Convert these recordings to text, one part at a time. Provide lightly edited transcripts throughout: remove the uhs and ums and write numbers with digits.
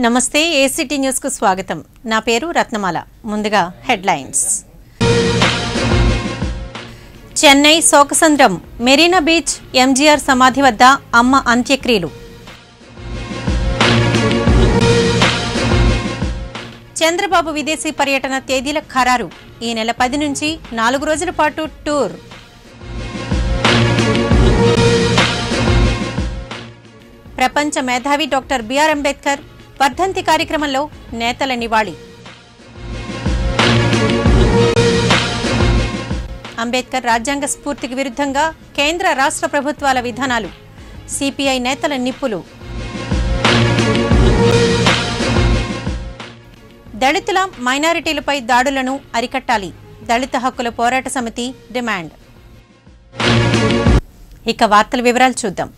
నమస్తే ACT news కు స్వాగతం. నా పేరు రత్నమాల. ముందుగా హెడ్లైన్స్. చెన్నై శోకసంద్రం మెరీనా బీచ్ ఎంజీఆర్ సమాధి వద్ద అమ్మ అంత్యక్రియలు. చంద్రబాబు విదేశీ పర్యటన తేదీల ఖరారు. ఈ నెల 10 నుంచి 4 రోజుల పాటు టూర్. ప్రపంచ మేధావి డాక్టర్ బిఆర్ అంబేద్కర్ వర్ధంతి కార్యక్రమంలో నేతల నివాళి. అంబేద్కర్ రాజ్యాంగ స్ఫూర్తికి విరుద్ధంగా కేంద్ర రాష్ట్ర ప్రభుత్వాల విధానాలు. సిపిఐ నేతల నిప్పులు. దళితుల మైనారిటీలపై దాడులను అరికట్టాలి. దళిత హక్కుల పోరాట సమితి డిమాండ్. ఇక వార్తల వివరాలు చూద్దాం.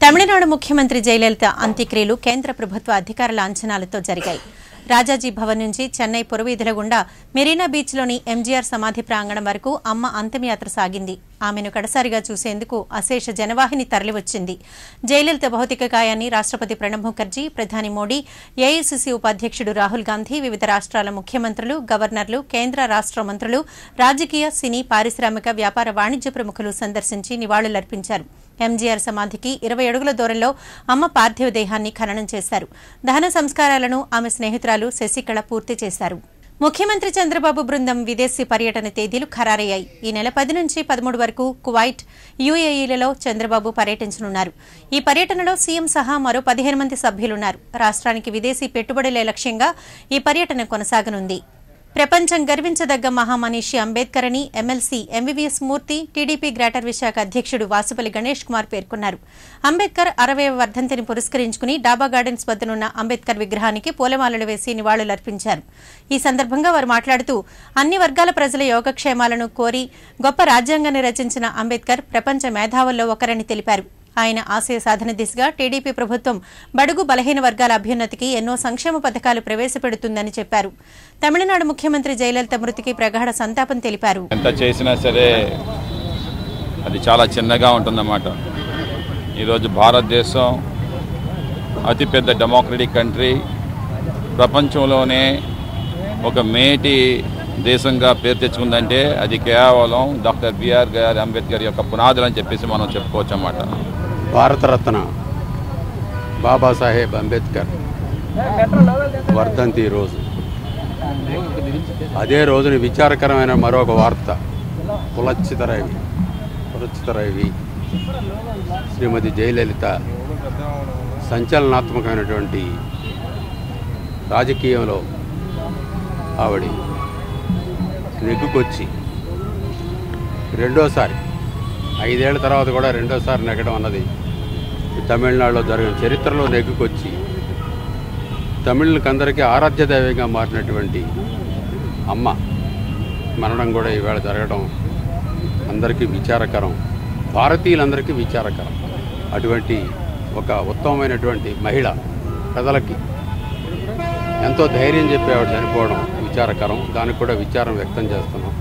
తమిళనాడు ముఖ్యమంత్రి జయలలిత అంత్యక్రియలు కేంద్ర ప్రభుత్వ అధికారుల అంచనాలతో జరిగాయి. రాజాజీ భవన్ నుంచి చెన్నై పురవీధుల గుండా మెరీనా బీచ్లోని ఎంజీఆర్ సమాధి ప్రాంగణం వరకు అమ్మ అంతిమయాత్ర సాగింది. ఆమెను కడసారిగా చూసేందుకు అశేష జనవాహిని తరలివచ్చింది. జయలలిత భౌతిక కాయాన్ని రాష్ట్రపతి ప్రణబ్ ముఖర్జీ, ప్రధాని మోడీ, ఏఐసీసీ ఉపాధ్యక్షుడు రాహుల్ గాంధీ, వివిధ రాష్ట్రాల ముఖ్యమంత్రులు, గవర్నర్లు, కేంద్ర రాష్ట్ర మంత్రులు, రాజకీయ, సినీ, పారిశ్రామిక, వ్యాపార, వాణిజ్య ప్రముఖులు సందర్శించి నివాళులర్పించారు. ఎంజీఆర్ సమాధికి 20 అడుగుల దూరంలో అమ్మ పార్థివ దేహాన్ని ఖననం చేశారు. దహన సంస్కారాలను ఆమె స్నేహితురాలు శశికళ పూర్తి చేశారు. ముఖ్యమంత్రి చంద్రబాబు బృందం విదేశీ పర్యటన తేదీలు ఖరారయ్యాయి. ఈ నెల 10 నుంచి 13 వరకు కువైట్, యుఏఈలలో చంద్రబాబు పర్యటించనున్నారు. ఈ పర్యటనలో సీఎం సహా మరో 15 మంది సభ్యులున్నారు. రాష్ట్రానికి విదేశీ పెట్టుబడులే లక్ష్యంగా ఈ పర్యటన కొనసాగనుంది. ప్రపంచం గర్వించదగ్గ మహామనీషి అంబేద్కర్ అని ఎమ్మెల్సీ ఎంవీవీఎస్ మూర్తి, టీడీపీ గ్రేటర్ విశాఖ అధ్యక్షుడు వాసుపల్లి గణేష్ కుమార్ పేర్కొన్నారు. అంబేద్కర్ 60వ వర్ధంతిని పురస్కరించుకుని డాబా గార్డెన్స్ వద్దనున్న అంబేద్కర్ విగ్రహానికి పూలమాలలు వేసి నివాళులర్పించారు. ఈ సందర్భంగా వారు మాట్లాడుతూ అన్ని వర్గాల ప్రజల యోగక్షేమాలను కోరి గొప్ప రాజ్యాంగాన్ని రచించిన అంబేద్కర్ ప్రపంచ మేధావుల్లో ఒకరని తెలిపారు. ఆయన ఆశయ సాధన దిశగా టీడీపీ ప్రభుత్వం బడుగు బలహీన వర్గాల అభ్యున్నతికి ఎన్నో సంక్షేమ పథకాలు ప్రవేశపెడుతుందని చెప్పారు. తమిళనాడు ముఖ్యమంత్రి జయలలిత మృతికి ప్రగాఢ సంతాపం తెలిపారు. ఎంత చేసినా సరే అది చాలా చిన్నగా ఉంటుందన్నమాట. ఈరోజు భారతదేశం అతిపెద్ద డెమోక్రటిక్ కంట్రీ, ప్రపంచంలోనే ఒక మేటి దేశంగా పేరు తెచ్చుకుందంటే అది కేవలం డాక్టర్ బిఆర్ అంబేద్కర్ యొక్క పునాదులు అని చెప్పేసి మనం చెప్పుకోవచ్చు అన్నమాట. భారతరత్న బాబాసాహెబ్ అంబేద్కర్ వర్ధంతి రోజు, అదే రోజున విచారకరమైన మరొక వార్త పులచ్చితరైవి శ్రీమతి జయలలిత సంచలనాత్మకమైనటువంటి రాజకీయంలో ఆవిడ నెగ్గుకొచ్చి రెండోసారి 5 ఏళ్ల తర్వాత కూడా రెండోసారి నెగ్గడం అన్నది తమిళనాడులో జరిగిన చరిత్రలో నెగ్గుకొచ్చి తమిళులకందరికీ ఆరాధ్య దైవంగా మారినటువంటి అమ్మ మరణం కూడా ఈవేళ జరగడం అందరికీ విచారకరం, భారతీయులందరికీ విచారకరం. అటువంటి ఒక ఉత్తమమైనటువంటి మహిళ, ప్రజలకి ఎంతో ధైర్యం చెప్పి ఆవిడ చనిపోవడం విచారకరం. దానికి కూడా విచారం వ్యక్తం చేస్తున్నాం.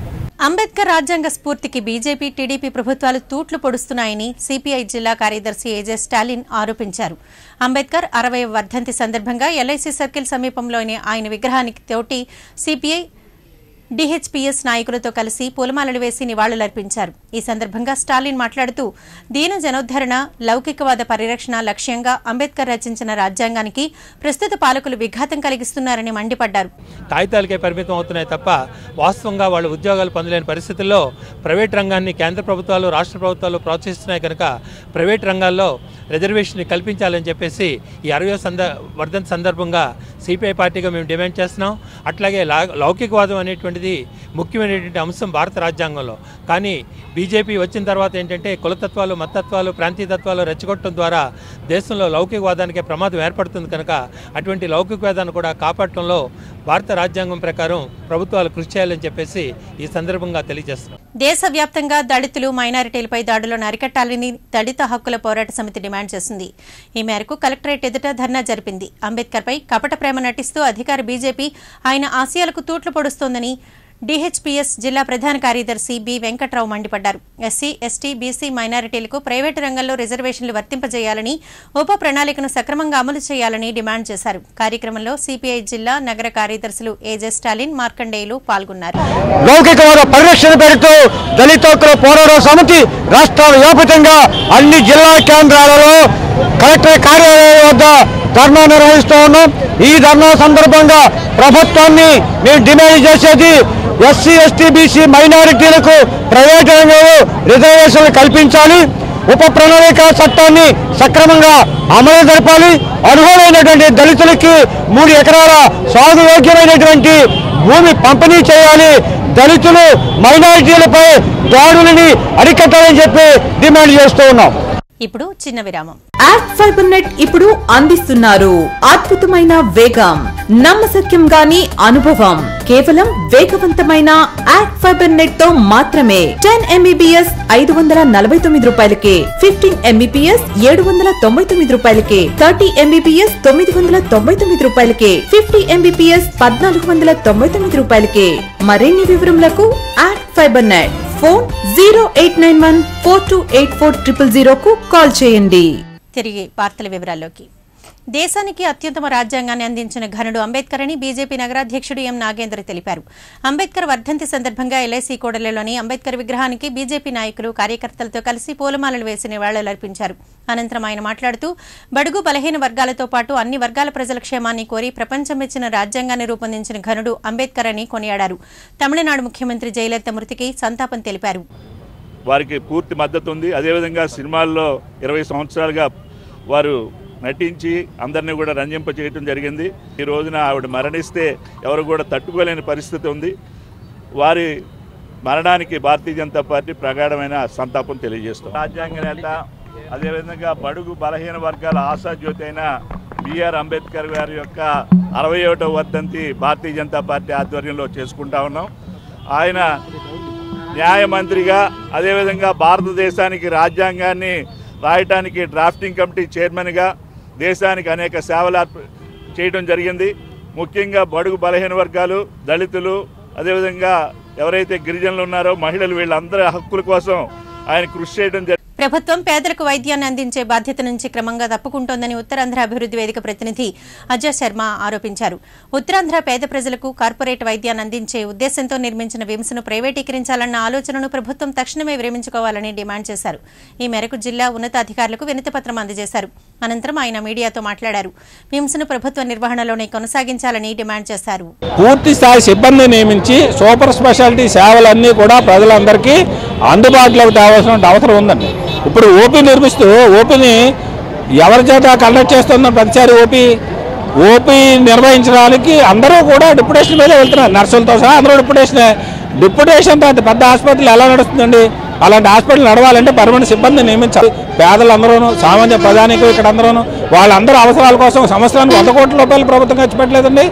అంబేద్కర్ రాజ్యాంగ స్ఫూర్తికి బీజేపీ, టీడీపీ ప్రభుత్వాలు తూట్లు పొడుస్తున్నాయని సిపిఐ జిల్లా కార్యదర్శి ఏజే స్టాలిన్ ఆరోపించారు. అంబేద్కర్ 60వ వర్ధంతి సందర్భంగా ఎల్ఐసి సర్కిల్ సమీపంలోని ఆయన విగ్రహానికి తోటి సిపిఐ, డిహెచ్పిఎస్ నాయకులతో కలిసి పూలమాలలు వేసి నివాళులర్పించారు. ఈ సందర్భంగా స్టాలిన్ మాట్లాడుతూ దీన జనోద్ధరణ, లౌకికవాద పరిరక్షణ లక్ష్యంగా అంబేద్కర్ రచించిన రాజ్యాంగానికి ప్రస్తుత పాలకులు విఘాతం కలిగిస్తున్నారని మండిపడ్డారు. కాగితాలకే పరిమితం అవుతున్నాయి తప్ప వాస్తవంగా వాళ్ళు ఉద్యోగాలు పొందలేని పరిస్థితుల్లో ప్రైవేట్ రంగాన్ని కేంద్ర ప్రభుత్వాలు, రాష్ట్ర ప్రభుత్వాలు ప్రోత్సహిస్తున్నాయి కనుక ప్రైవేట్ రంగాల్లో రిజర్వేషన్ కల్పించాలని చెప్పేసి ఈ 60వ వర్ధంతి సందర్భంగా సిపిఐ పార్టీగా మేము డిమాండ్ చేస్తున్నాం. అట్లాగే లౌకికవాదం అనేటువంటిది ముఖ్యమైనటువంటి అంశం భారత రాజ్యాంగంలో. కానీ బీజేపీ వచ్చిన తర్వాత ఏంటంటే కులతత్వాలు, మతత్వాలు, ప్రాంతీయతత్వాలు రెచ్చగొట్టడం ద్వారా దేశంలో లౌకికవాదానికి ప్రమాదం ఏర్పడుతుంది కనుక అటువంటి లౌకికవాదాన్ని కూడా కాపాడటంలో భారత రాజ్యాంగం ప్రకారం ప్రభుత్వాలు కృషి చేయాలని చెప్పేసి ఈ సందర్భంగా తెలియజేస్తున్నాం. దేశవ్యాప్తంగా దళితులు, మైనారిటీలపై దాడులను అరికట్టాలని దళిత హక్కుల పోరాట సమితి డిమాండ్ చేసింది. ఈ మేరకు కలెక్టరేట్ ఎదుట ధర్నా జరిపింది. అంబేద్కర్పై కపట ప్రేమ నటిస్తూ అధికార బీజేపీ ఆయన ఆశయాలకు తూట్లు పొడుస్తోందని డీహెచ్పీఎస్ జిల్లా ప్రధాన కార్యదర్శి బి వెంకట్రావు మండిపడ్డారు. ఎస్సీ, ఎస్టీ, బీసీ మైనారిటీలకు ప్రైవేటు రంగంలో రిజర్వేషన్లు వర్తింపజేయాలని, ఉప ప్రణాళికను సక్రమంగా అమలు చేయాలని డిమాండ్ చేశారు. కార్యక్రమంలో సిపిఐ జిల్లా నగర కార్యదర్శులు ఏజే స్టాలిన్, మార్కండేయులు పాల్గొన్నారు. లౌకికవాద పరిరక్షణ పేరుతో దళిత హక్కుల పోరాట సమితి రాష్ట్ర వ్యాప్తంగా అన్ని జిల్లా కేంద్రాలలో కలెక్టర్ కార్యాలయం వద్ద ధర్నా నిర్వహిస్తూ ఉన్నాం. ఈ ధర్నా సందర్భంగా ప్రభుత్వాన్ని మేము డిమాండ్ చేసేది ఎస్సీ, ఎస్టీ, బీసీ మైనారిటీలకు ప్రైవేట్ రంగంలో రిజర్వేషన్లు కల్పించాలి. ఉప ప్రణాళిక చట్టాన్ని సక్రమంగా అమలు జరపాలి. అర్హులైనటువంటి దళితులకి 3 ఎకరాల సాగు యోగ్యమైనటువంటి భూమి పంపిణీ చేయాలి. దళితులు మైనారిటీలపై దాడులని అరికట్టాలని చెప్పి డిమాండ్ చేస్తూ ఉన్నాం. ఇప్పుడు చిన్న విరామం. యాక్ట్ ఫైబర్ నెట్ ఇప్పుడు అందిస్తున్నారు అద్భుతమైన వేగం, నమ్మశక్యం గాని అనుభవం. కేవలం వేగవంతమైన యాక్ట్ ఫైబర్ నెట్ తో మాత్రమే 10 MBPS 549 రూపాయలకే, 15 MBPS 799 రూపాయలకే, 30 MBPS 999 రూపాయలకే, 50 MBPS 1499 రూపాయలకే. మరిన్ని వివరములకు యాక్ట్ ఫైబర్ నెట్ ఫోన్ 0891428400 కు కాల్ చేయండి. తిరిగి వార్తల వివరాల్లోకి. దేశానికి అత్యుత్తమ రాజ్యాంగాన్ని అందించిన ఘనుడు అంబేద్కర్ అని బీజేపీ నగరాధ్యక్షుడు ఎం నాగేంద్ర తెలిపారు. అంబేద్కర్ వర్ధంతి సందర్భంగా ఎల్ఐసి కోడలిలోని అంబేద్కర్ విగ్రహానికి బీజేపీ నాయకులు, కార్యకర్తలతో కలిసి పూలమాలలు వేసి నివాళులర్పించారు. అనంతరం ఆయన మాట్లాడుతూ బడుగు బలహీన వర్గాలతో పాటు అన్ని వర్గాల ప్రజల క్షేమాన్ని కోరి ప్రపంచమెచ్చిన రాజ్యాంగాన్ని రూపొందించిన ఘనుడు అంబేద్కర్ అని కొనియాడారు. తమిళనాడు ముఖ్యమంత్రి జయలలిత మృతికి సంతాపం తెలిపారు. వారికి పూర్తి మద్దతు ఉంది. అదేవిధంగా సినిమాల్లో 20 సంవత్సరాలుగా వారు నటించి అందరినీ కూడా రంజింప చేయడం జరిగింది. ఈ రోజున ఆవిడ మరణిస్తే ఎవరు కూడా తట్టుకోలేని పరిస్థితి ఉంది. వారి మరణానికి భారతీయ జనతా పార్టీ ప్రగాఢమైన సంతాపం తెలియజేస్తుంది. రాజ్యాంగ నేత, అదేవిధంగా బడుగు బలహీన వర్గాల ఆశాజ్యోతి అయిన బిఆర్ అంబేద్కర్ గారి యొక్క 61వ వర్ధంతి భారతీయ జనతా పార్టీ ఆధ్వర్యంలో చేసుకుంటా ఉన్నాం. ఆయన న్యాయమంత్రిగా, అదేవిధంగా భారతదేశానికి రాజ్యాంగాన్ని రాయటానికి డ్రాఫ్టింగ్ కమిటీ చైర్మన్గా దేశానికి అనేక సేవలు చేయడం జరిగింది. ముఖ్యంగా బడుగు బలహీన వర్గాలు, దళితులు, అదేవిధంగా ఎవరైతే గిరిజనులు ఉన్నారో మహిళలు, వీళ్ళందరి హక్కుల కోసం ఆయన కృషి చేయడం జరిగింది. ప్రభుత్వం పేదలకు వైద్యాన్ని అందించే బాధ్యత నుంచి క్రమంగా తప్పుకుంటోందని ఉత్తరాంధ్ర అభివృద్ధి వేదిక ప్రతినిధి అజయ్ శర్మ ఆరోపించారు. ఉత్తరాంధ్ర పేద ప్రజలకు కార్పొరేట్ వైద్యాన్ని అందించే ఉద్దేశంతో నిర్మించిన విమ్స్ను ప్రైవేటీకరించాలన్న ఆలోచనను ప్రభుత్వం తక్షణమే విరమించుకోవాలని డిమాండ్ చేశారు. ఈ మేరకు జిల్లా ఉన్నతాధికారులకు వినతిపత్రం అందజేశారు. అనంతరం ఆయన మీడియాతో మాట్లాడారు. విమ్స్ను ప్రభుత్వ నిర్వహణలోనే కొనసాగించాలని డిమాండ్ చేశారు. పూర్తి స్థాయి సిబ్బంది నియమించి సూపర్ స్పెషాలిటీ సేవలన్నీ కూడా ప్రజలందరికీ అందుబాటులోకి తేవాల్సిన అవసరం ఉందండి. ఇప్పుడు ఓపీ నిర్మిస్తూ ఓపీని ఎవరి చేత కండక్ట్ చేస్తుందో ప్రతిసారి ఓపీ నిర్వహించడానికి అందరూ కూడా డిప్యుటేషన్ మీదే వెళ్తున్నారు. నర్సులతో సహా అందరూ డిప్యుటేషన్తో అంత పెద్ద హాస్పిటల్ ఎలా నడుస్తుందండి? అలాంటి హాస్పిటల్ నడవాలంటే పర్మనెంట్ సిబ్బంది నియమించాలి. పేదలందరూ, సామాన్య ప్రజానికు ఇక్కడ అందరూ వాళ్ళందరూ అవసరాల కోసం సంవత్సరానికి 100 కోట్ల రూపాయలు ప్రభుత్వం ఖర్చు పెట్టలేదండి.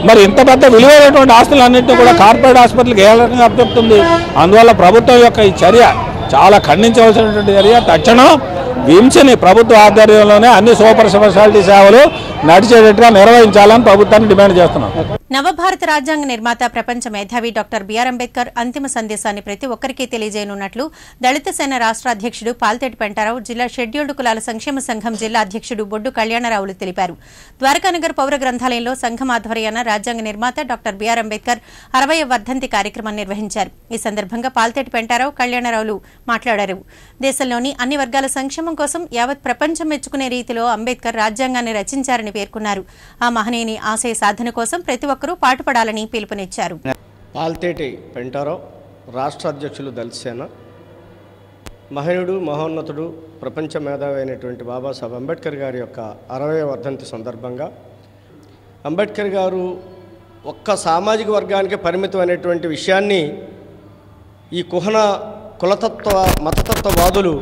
మరి ఇంత పెద్ద విలువైనటువంటి ఆస్తులన్నింటినీ కూడా కార్పొరేట్ హాస్పిటల్కి ఏ రకంగా అప్పచెప్తుంది? అందువల్ల ప్రభుత్వం యొక్క ఈ చర్య చాలా ఖండించవలసినటువంటి చర్య. తక్షణం విమ్స్ని ప్రభుత్వ ఆధ్వర్యంలోనే అన్ని సూపర్ స్పెషాలిటీ సేవలు నడిచేటట్టుగా నిర్వహించాలని ప్రభుత్వాన్ని డిమాండ్ చేస్తున్నాం. నవభారత రాజ్యాంగ నిర్మాత, ప్రపంచ మేధావి డాక్టర్ బిఆర్ అంబేద్కర్ అంతిమ సందేశాన్ని ప్రతి ఒక్కరికి తెలియజేయనున్నట్లు దళిత సేన రాష్ట్ర అధ్యక్షుడు పాల్తేటి పెంటారావు, జిల్లా షెడ్యూల్డ్ కులాల సంక్షేమ సంఘం జిల్లా అధ్యక్షుడు బొడ్డు కళ్యాణరావులు తెలిపారు. ద్వారకానగర్ పౌర గ్రంథాలయంలో సంఘం ఆధ్వర్యాన రాజ్యాంగ నిర్మాత డాక్టర్ బిఆర్ అంబేద్కర్ 60వ వర్ధంతి కార్యక్రమాన్ని నిర్వహించారు. ఈ సందర్భంగా పాల్తేటి పెంటారావు, కళ్యాణరావులు మాట్లాడారు. దేశంలోని అన్ని వర్గాల సంక్షేమం కోసం యావత్ ప్రపంచం మెచ్చుకునే రీతిలో అంబేద్కర్ రాజ్యాంగాన్ని రచించారని పేర్కొన్నారు. ఆ మహనీయుని ఆశయ సాధన కోసం ప్రతి ఒక్కరూ పాటుపడాలని పిలుపునిచ్చారు. పాల్తేటి పెంటారావు, రాష్ట్ర అధ్యక్షులు దళిత సేన. మహనీయుడు, మహోన్నతుడు, ప్రపంచ మేధావి అయినటువంటి బాబాసాహెబ్ అంబేద్కర్ గారి యొక్క 60వ వర్ధంతి సందర్భంగా అంబేద్కర్ గారు ఒక్క సామాజిక వర్గానికి పరిమితం అనేటువంటి విషయాన్ని ఈ కులతత్వ మతతత్వవాదులు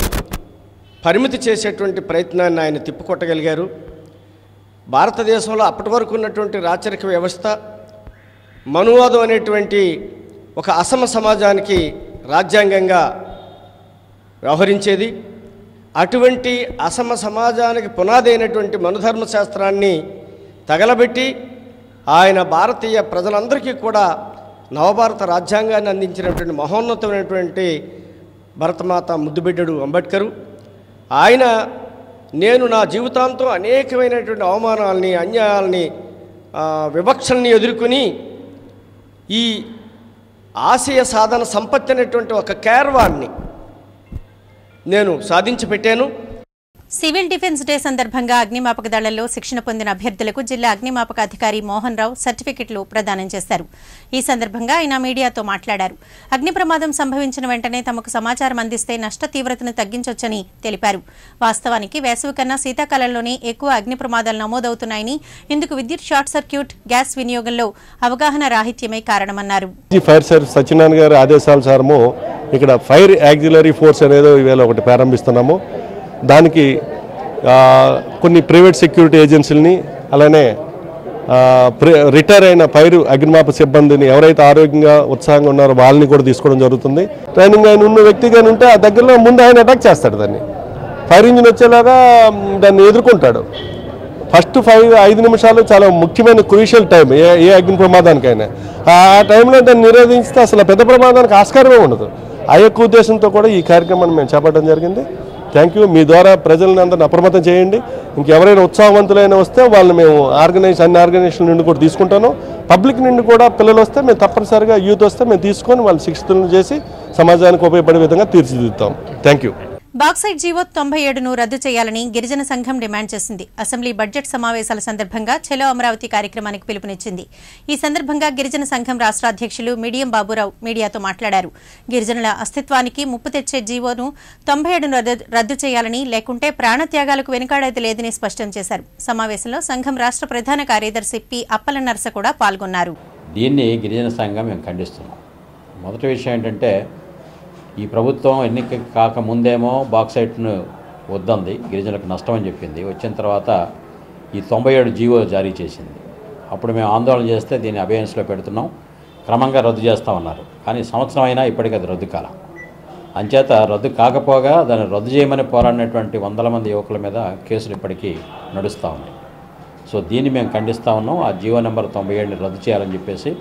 పరిమితి చేసేటువంటి ప్రయత్నాన్ని ఆయన తిప్పికొట్టగలిగారు. భారతదేశంలో అప్పటి వరకు ఉన్నటువంటి రాచరిక వ్యవస్థ, మనువాదం అనేటువంటి ఒక అసమ సమాజానికి రాజ్యాంగంగా వ్యవహరించేది. అటువంటి అసమ సమాజానికి పునాది అయినటువంటి మనుధర్మ శాస్త్రాన్ని తగలబెట్టి ఆయన భారతీయ ప్రజలందరికీ కూడా నవభారత రాజ్యాంగాన్ని అందించినటువంటి మహోన్నతమైనటువంటి భరతమాత ముద్దుబిడ్డడు అంబేద్కరు. ఆయన నేను నా జీవితాంతం అనేకమైనటువంటి అవమానాలని, అన్యాయాలని, వివక్షల్ని ఎదుర్కొని ఈ ఆశయ సాధన సంపత్తి అనేటువంటి ఒక కేర్వాన్ని నేను సాధించి పెట్టాను. సివిల్ డిఫెన్స్ డే సందర్భంగా అగ్నిమాపక దళంలో శిక్షణ పొందిన అభ్యర్థులకు జిల్లా అగ్నిమాపక అధికారి మోహన్ రావు సర్టిఫికెట్లు ప్రదానం చేశారు. ఈ సందర్భంగా ఆయన మీడియాతో మాట్లాడారు. అగ్ని ప్రమాదం సంభవించిన వెంటనే తమకు సమాచారం అందిస్తే నష్ట తీవ్రతను తగ్గించొచ్చని తెలిపారు. వాస్తవానికి వేసవి కన్నా శీతాకాలంలోనే ఎక్కువ అగ్ని ప్రమాదాలు నమోదవుతున్నాయని, ఇందుకు విద్యుత్ షార్ట్ సర్క్యూట్, గ్యాస్ వినియోగంలో అవగాహన రాహిత్యమే కారణమన్నారు. ఫైర్ సర్వీస్ సత్యనారాయణ గారి ఆదేశానుసారము ఇక్కడ ఫైర్ యాక్సిలరీ ఫోర్స్ అనేది ఈవేళ ఒకటి ప్రారంభిస్తున్నాము. దానికి కొన్ని ప్రైవేట్ సెక్యూరిటీ ఏజెన్సీలని, అలానే రిటైర్ అయిన ఫైర్ అగ్నిమాపక సిబ్బందిని ఎవరైతే ఆరోగ్యంగా ఉత్సాహంగా ఉన్నారో వాళ్ళని కూడా తీసుకోవడం జరుగుతుంది. ట్రైనింగ్ ఆయన ఉన్న వ్యక్తిగా ఉంటే ఆ దగ్గరలో ముందు ఆయన అటాక్ చేస్తాడు. దాన్ని ఫైర్ ఇంజిన్ వచ్చేలాగా దాన్ని ఎదుర్కొంటాడు. ఫస్ట్ 5 నిమిషాలు చాలా ముఖ్యమైన క్రూషియల్ టైం ఏ అగ్ని ప్రమాదానికైనా. ఆ టైంలో దాన్ని నిరోధించితే అసలు పెద్ద ప్రమాదానికి ఆస్కారమే ఉండదు. ఆ యొక్క ఉద్దేశంతో కూడా ఈ కార్యక్రమాన్ని మేము చేపట్టడం జరిగింది. Thank you. మీ ద్వారా ప్రజలను అందరిని అప్రమత్తం చేయండి. ఇంకెవరైనా ఉత్సాహవంతులైనా వస్తే వాళ్ళని మేము అన్ని ఆర్గనైజేషన్ నుండి కూడా తీసుకుంటాను. పబ్లిక్ నుండి కూడా పిల్లలు వస్తే మేము తప్పనిసరిగా యూత్ వస్తే మేము తీసుకొని వాళ్ళు శిక్షితులను చేసి సమాజానికి ఉపయోగపడే విధంగా తీర్చిదిద్దుతాం. Thank you. బాక్సైట్ జీవో 97ను రద్దు చేయాలని గిరిజన సంఘం డిమాండ్ చేసింది. అసెంబ్లీ బడ్జెట్ సమావేశాల సందర్భంగా చలో అమరావతి కార్యక్రమానికి పిలుపునిచ్చింది. ఈ సందర్భంగా గిరిజన సంఘం రాష్ట్ర అధ్యక్షులు మిడియం బాబురావు మీడియాతో మాట్లాడారు. గిరిజనుల అస్తిత్వానికి ముప్పు తెచ్చే జీవోను 97ను రద్దు చేయాలని, లేకుంటే ప్రాణత్యాగాలకు వెనుకాడేది లేదని స్పష్టం చేశారు. సమావేశంలో సంఘం రాష్ట్ర ప్రధాన కార్యదర్శి పి అప్పల నరస కూడా పాల్గొన్నారు. దీన్ని గిరిజన సంఘం మేము ఖండిస్తున్నాం. మొదటి విషయం ఏంటంటే, ఈ ప్రభుత్వం ఎన్నిక కాకముందేమో బాక్సైట్ను వద్దంది, గిరిజనులకు నష్టం అని చెప్పింది. వచ్చిన తర్వాత ఈ 97 జీవో జారీ చేసింది. అప్పుడు మేము ఆందోళన చేస్తే దీన్ని అబేయన్స్లో పెడుతున్నాం, క్రమంగా రద్దు చేస్తామన్నారు. కానీ సంవత్సరం అయినా ఇప్పటికీ అది రద్దు కాల. అంచేత రద్దు కాకపోగా దాన్ని రద్దు చేయమని పోరాడినటువంటి 100 మంది యువకుల మీద కేసులు ఇప్పటికీ నడుస్తూ ఉన్నాయి. సో దీన్ని మేము ఖండిస్తూ ఉన్నాం. ఆ జీవో నెంబర్ 97ని రద్దు చేయాలని చెప్పేసి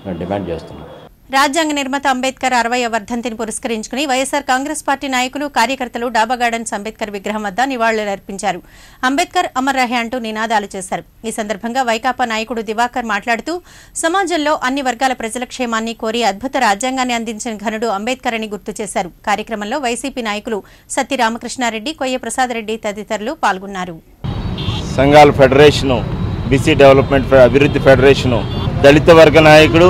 మేము డిమాండ్ చేస్తున్నాం. రాజ్యాంగ నిర్మాత అంబేద్కర్ 60వ వర్ధంతిని పురస్కరించుకుని వైఎస్సార్ కాంగ్రెస్ పార్టీ నాయకులు, కార్యకర్తలు డాబా గార్డెన్స్ అంబేద్కర్ విగ్రహం వద్ద నివాళులర్పించారు. అంబేద్కర్ అమర్ రహే అంటూ నినాదాలు చేశారు. ఈ సందర్భంగా వైకాపా నాయకుడు దివాకర్ మాట్లాడుతూ, సమాజంలో అన్ని వర్గాల ప్రజల క్షేమాన్ని కోరి అద్భుత రాజ్యాంగాన్ని అందించిన ఘనుడు అంబేద్కర్ అని గుర్తు చేశారు. కార్యక్రమంలో వైసీపీ నాయకులు సత్తి రామకృష్ణారెడ్డి, కొయ్య ప్రసాదరెడ్డి తదితరులు పాల్గొన్నారు. సంఘాల ఫెడరేషను, బీసీ డెవలప్మెంట్ అభివృద్ధి ఫెడరేషను, దళిత వర్గ నాయకుడు,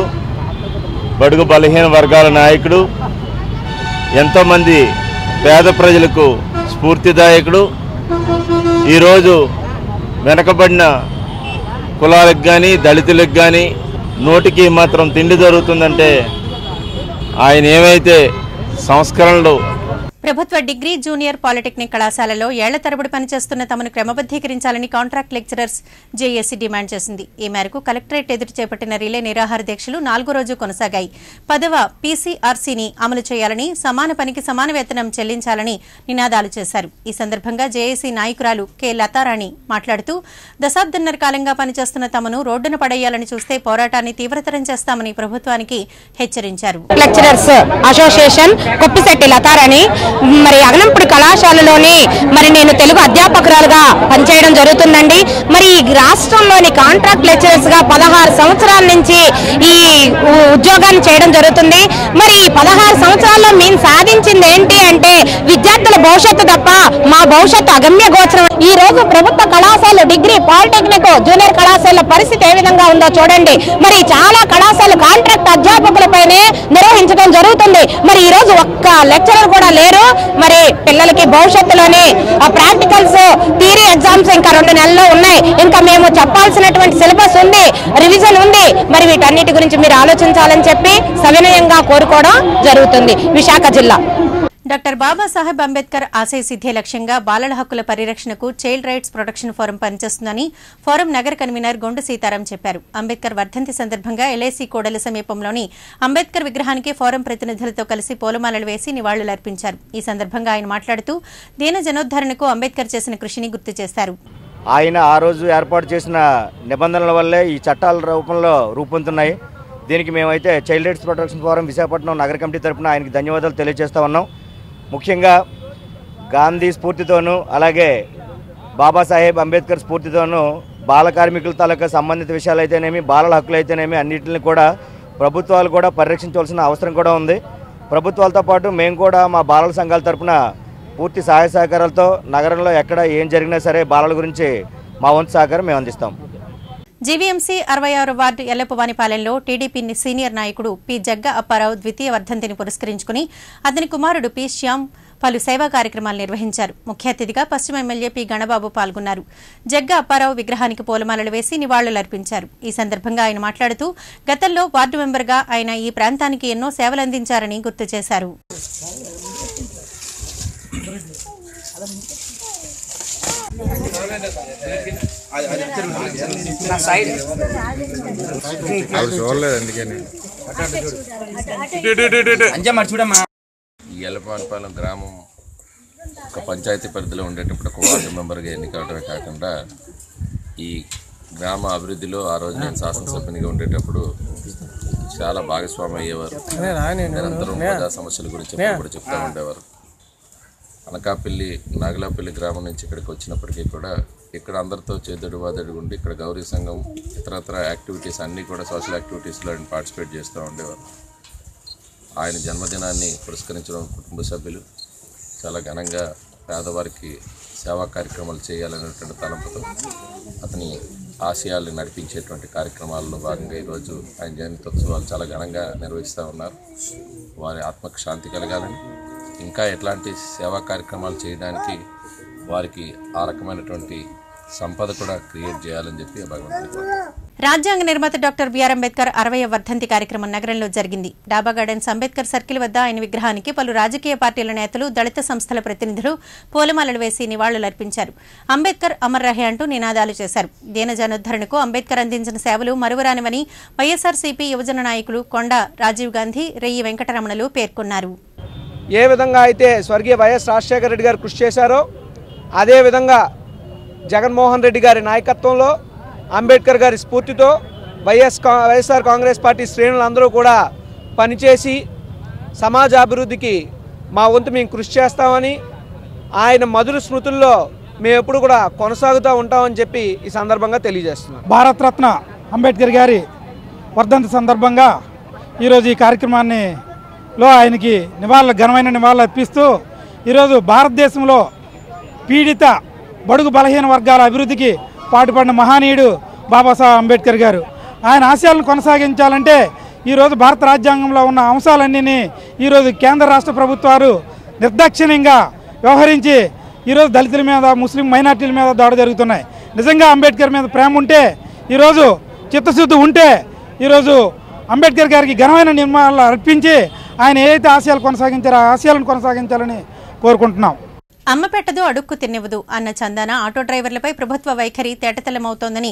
బడుగు బలహీన వర్గాల నాయకుడు, ఎంతోమంది పేద ప్రజలకు స్ఫూర్తిదాయకుడు. ఈరోజు వెనకబడిన కులాలకు కానీ దళితులకు కానీ నోటికి మాత్రం తిండి జరుగుతుందంటే ఆయన ఏమైతే సంస్కరణలు. ప్రభుత్వ డిగ్రీ, జూనియర్ పాలిటెక్నిక్ కళాశాలలో ఏళ్ల తరబడి పనిచేస్తున్న తమను క్రమబద్దీకరించాలని కాంట్రాక్ట్ లెక్చరర్స్ జేఏసీ డిమాండ్ చేసింది. ఈ మేరకు కలెక్టరేట్ ఎదుట చేపట్టిన రిలే నిరాహార దీక్షలు 4వ రోజు కొనసాగాయి. 10వ పీసీఆర్సీని అమలు చేయాలని, సమాన పనికి సమాన వేతనం చెల్లించాలని నినాదాలు చేశారు. ఈ సందర్భంగా జేఏసీ నాయకురాలు కె లతారాణి మాట్లాడుతూ, దశాబ్దన్నర కాలంగా పనిచేస్తున్న తమను రోడ్డున పడేయాలని చూస్తే పోరాటాన్ని తీవ్రతరం చేస్తామని ప్రభుత్వానికి హెచ్చరించారు. లెక్చరర్స్ అసోసియేషన్ కొప్పిశెట్టి లతారాణి, మరి అగనంపూడి కళాశాలలోని నేను తెలుగు అధ్యాపకురాలుగా పనిచేయడం జరుగుతుందండి. మరి రాష్ట్రంలోని కాంట్రాక్ట్ లెక్చరర్స్ గా 16 సంవత్సరాల నుంచి ఈ ఉద్యోగాన్ని చేయడం జరుగుతుంది. మరి 16 సంవత్సరాల్లో మేము సాధించింది ఏంటి అంటే విద్యార్థుల భవిష్యత్తు తప్ప మా భవిష్యత్తు అగమ్య గోచరం. ఈ రోజు ప్రభుత్వ కళాశాల, డిగ్రీ, పాలిటెక్నిక్, జూనియర్ కళాశాల పరిస్థితి ఏ విధంగా ఉందో చూడండి. మరి చాలా కళాశాలలు కాంట్రాక్ట్ అధ్యాపకులపైనే నిర్వహించడం జరుగుతుంది. మరి ఈ రోజు ఒక్క లెక్చరర్ కూడా లేరు. మరి పిల్లలకి భవిష్యత్తులోనే ప్రాక్టికల్స్, థియరీ ఎగ్జామ్స్ ఇంకా 2 నెలల్లో ఉన్నాయి. ఇంకా మేము చెప్పాల్సినటువంటి సిలబస్ ఉంది, రివిజన్ ఉంది. మరి వీటన్నిటి గురించి మీరు ఆలోచించాలని చెప్పి సవినయంగా కోరుకోవడం జరుగుతుంది. విశాఖ జిల్లా. డాక్టర్ బాబాసాహెబ్ అంబేద్కర్ ఆశయ సిద్ధే లక్ష్యంగా బాలల హక్కుల పరిరక్షణకు చైల్డ్ రైట్స్ ప్రొటెక్షన్ ఫోరం పనిచేస్తుందని ఫోరం నగర కన్వీనర్ గొండు సీతారాం చెప్పారు. అంబేద్కర్ వర్ధంతి సందర్భంగా ఎల్ఐసి కోడలి సమీపంలోని అంబేద్కర్ విగ్రహానికి ఫోరం ప్రతినిధులతో కలిసి పూలమాలలు వేసి నివాళులర్పించారు. ఈ సందర్భంగా ఆయన మాట్లాడుతూ, దీన జనోద్ధరణకు అంబేద్కర్ చేసిన కృషిని గుర్తు చేశారు. ఆయన ఆ రోజు ఏర్పాటు చేసిన నిబంధనల వల్లే ఈ చట్టాల రూపంలో రూపొందుతున్నాయి. దీనికి మేమైతే child rights protection forum Visakhapatnam నగర కమిటీ తరఫున ఆయనకి ధన్యవాదాలు తెలియజేస్తూ ఉన్నాం. ముఖ్యంగా గాంధీ స్ఫూర్తితోనూ అలాగే బాబాసాహెబ్ అంబేద్కర్ స్ఫూర్తితోనూ బాల కార్మికుల తాలూకా సంబంధిత విషయాలు అయితేనేమి, బాలల హక్కులు అయితేనేమి అన్నింటిని కూడా ప్రభుత్వాలు కూడా పరిరక్షించవలసిన అవసరం కూడా ఉంది. ప్రభుత్వాలతో పాటు మేము కూడా మా బాలల సంఘాల తరఫున పూర్తి సహాయ సహకారాలతో నగరంలో ఎక్కడ ఏం జరిగినా సరే బాలల గురించి మా వంతు సహకారం మేము అందిస్తాం. జీవీఎంసీ 66 వార్డు ఎల్లపవానిపాలెంలో టీడీపీ సీనియర్ నాయకుడు పి జగ్గ అప్పారావు ద్వితీయ వర్ధంతిని పురస్కరించుకుని అతని కుమారుడు పి శ్యామ్ పలు సేవా కార్యక్రమాలు నిర్వహించారు. ముఖ్య అతిథిగా పశ్చిమ ఎమ్మెల్యే పి గణబాబు పాల్గొన్నారు. జగ్గ అప్పారావు విగ్రహానికి పూలమాలలు వేసి నివాళులర్పించారు. ఈ సందర్భంగా ఆయన మాట్లాడుతూ గతంలో వార్డు మెంబర్గా ఆయన ఈ ప్రాంతానికి ఎన్నో సేవలందించారని గుర్తు చేశారు. ఈ ఎల్లపవానిపాలెం గ్రామం ఒక పంచాయతీ పరిధిలో ఉండేటప్పుడు ఒక వార్డు మెంబర్గా ఎన్నికవడమే కాకుండా ఈ గ్రామ అభివృద్ధిలో ఆ రోజు నేను శాసనసభ్యునిగా ఉండేటప్పుడు చాలా భాగస్వామి అయ్యేవారు. నిరంతరం ప్రజా సమస్యల గురించి కూడా చెప్తూ ఉండేవారు. అనకాపల్లి నాగలాపల్లి గ్రామం నుంచి ఇక్కడికి వచ్చినప్పటికీ కూడా ఇక్కడ అందరితో చేదడు వాదడు ఉండి ఇక్కడ గౌరీ సంఘం ఇతరత్ర యాక్టివిటీస్ అన్నీ కూడా సోషల్ యాక్టివిటీస్లో ఆయన పార్టిసిపేట్ చేస్తూ ఉండేవారు. ఆయన జన్మదినాన్ని పురస్కరించడం కుటుంబ సభ్యులు చాలా ఘనంగా పేదవారికి సేవా కార్యక్రమాలు చేయాలనేటువంటి తలంపుతో అతని ఆశయాల్ని నడిపించేటువంటి కార్యక్రమాల్లో భాగంగా ఈరోజు ఆయన జయంత్యోత్సవాలు చాలా ఘనంగా నిర్వహిస్తూ ఉన్నారు. వారి ఆత్మకు శాంతి కలగాలని, ఇంకా ఎట్లాంటి సేవా కార్యక్రమాలు చేయడానికి వారికి ఆ రకమైనటువంటి సంపద కూడా క్రియేట్ చేయాలని చెప్పి భగవంతుడు. రాజ్యాంగ నిర్మాత డాక్టర్ బిఆర్ అంబేద్కర్ 60వ వర్ధంతి కార్యక్రమం నగరంలో జరిగింది. డాబా గార్డెన్స్ అంబేద్కర్ సర్కిల్ వద్ద ఆయన విగ్రహానికి పలు రాజకీయ పార్టీల నేతలు, దళిత సంస్థల ప్రతినిధులు పూలమాలలు వేసి నివాళులర్పించారు. అంబేద్కర్ అమర్ రహే అంటూ నినాదాలు చేశారు. దీనజనోద్ధరణకు అంబేద్కర్ అందించిన సేవలు మరువరానివని వైఎస్ఆర్సీపీ యువజన నాయకులు కొండ రాజీవ్ గాంధీ, రెయ్యి వెంకటరమణలు పేర్కొన్నారు. ఏ విధంగా అయితే స్వర్గీయ వైఎస్ రాజశేఖర రెడ్డి గారు కృషి చేశారో అదేవిధంగా జగన్మోహన్ రెడ్డి గారి నాయకత్వంలో అంబేద్కర్ గారి స్ఫూర్తితో వైఎస్ఆర్ కాంగ్రెస్ పార్టీ శ్రేణులందరూ కూడా పనిచేసి సమాజ అభివృద్ధికి మా వంతు మేము కృషి చేస్తామని, ఆయన మధుర స్మృతుల్లో మేము ఎప్పుడు కూడా కొనసాగుతూ ఉంటామని చెప్పి ఈ సందర్భంగా తెలియజేస్తున్నాం. భారతరత్న అంబేద్కర్ గారి వర్ధంతి సందర్భంగా ఈరోజు ఈ కార్యక్రమాన్నిలో ఆయనకి ఘనమైన నివాళులు అర్పిస్తూ ఈరోజు భారతదేశంలో పీడిత బడుగు బలహీన వర్గాల అభివృద్ధికి పాటుపడిన మహనీయుడు బాబాసాహెబ్ అంబేద్కర్ గారు. ఆయన ఆశయాలను కొనసాగించాలంటే ఈరోజు భారత రాజ్యాంగంలో ఉన్న అంశాలన్నీ ఈరోజు కేంద్ర రాష్ట్ర ప్రభుత్వాలు నిర్దాక్షిణ్యంగా వ్యవహరించి ఈరోజు దళితుల మీద, ముస్లిం మైనార్టీల మీద దాడి జరుగుతున్నాయి. నిజంగా అంబేద్కర్ మీద ప్రేమ ఉంటే, ఈరోజు చిత్తశుద్ధి ఉంటే ఈరోజు అంబేద్కర్ గారికి ఘనమైన నిర్మాణాలు అర్పించి ఆయన ఏదైతే ఆశయాలు కొనసాగించారో ఆ ఆశయాలను కొనసాగించాలని కోరుకుంటున్నాం. అమ్మ పెట్టదు అడుక్కు తిన్నెవదు అన్న చందాన ఆటో డ్రైవర్లపై ప్రభుత్వ వైఖరి తేటతెల్లమవుతోందని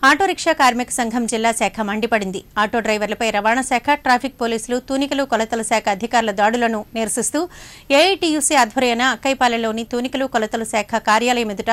ఆటో రిక్షా కార్మిక సంఘం జిల్లా శాఖ మండిపడింది. ఆటో డ్రైవర్లపై రవాణా శాఖ, ట్రాఫిక్ పోలీసులు, తూనికలు కొలతల శాఖ అధికారుల దాడులను నిరసిస్తూ ఏఐటీయూసీ ఆధ్వర్యాన అక్కైపాలెంలోని తూనికలు కొలతల శాఖ కార్యాలయం ఎదుట